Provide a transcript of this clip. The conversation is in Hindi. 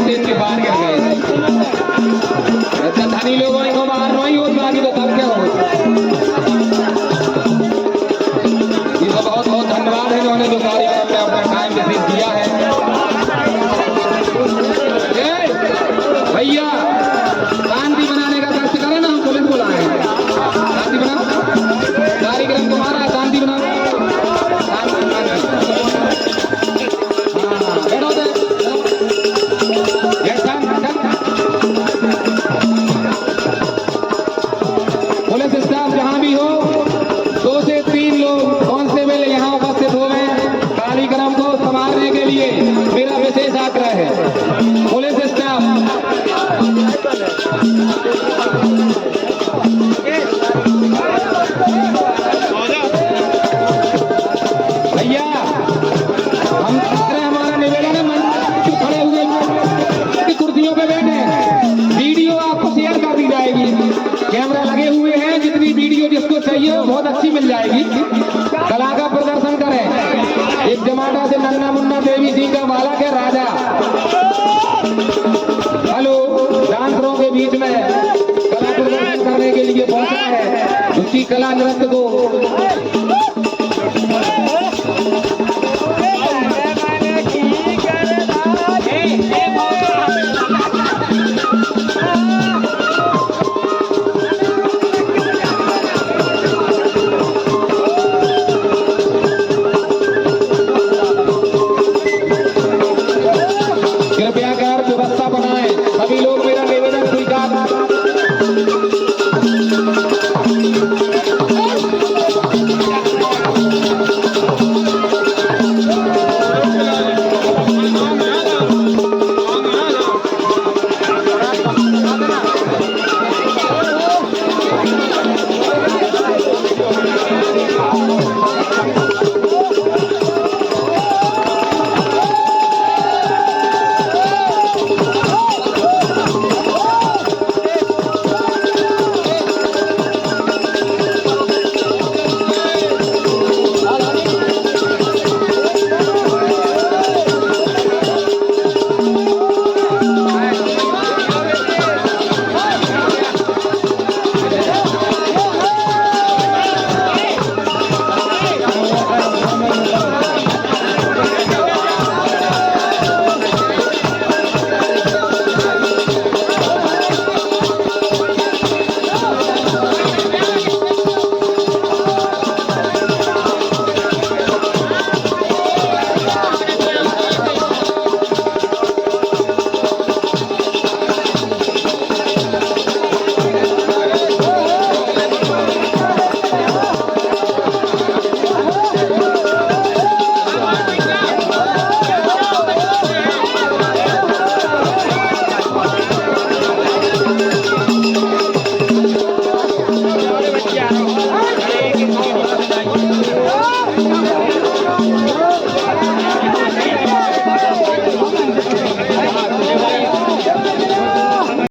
से इनके बाहर गिर गए। अच्छा धनी लोगों को बाहर नहीं हो बाकी तो तब क्या हो। ये तो बहुत बहुत धन्यवाद है इन्होंने जो कार्यक्रम में अपना टाइम व्यतीत किया है। भैया शांति बनाने का कष्ट करें ना, हम पुलिस बुलाए शांति बनाओ। कार्यक्रम तुम्हारा शांति बनाओ। पुलिस स्टाफ जहां भी हो 2 से 3 लोग कांस्टेबल यहाँ उपस्थित हो गए कार्यक्रम को संभालने के लिए मेरा विशेष आग्रह है। पुलिस स्टाफ भैया हम हमारा निवेदन है मंच खड़े हुए कुर्सियों पे बैठे, वीडियो आपको शेयर कर दी जाएगी, कैमरा लगे हुए हैं, जितनी वीडियो जिसको चाहिए वो बहुत अच्छी मिल जाएगी। कला का प्रदर्शन करें। एक जमाना से नन्ना मुन्ना देवी सिंह का बालक है राजा, हेलो डांसरों के बीच में कला प्रदर्शन करने के लिए पहुंचा है। उसकी कला नृत्य को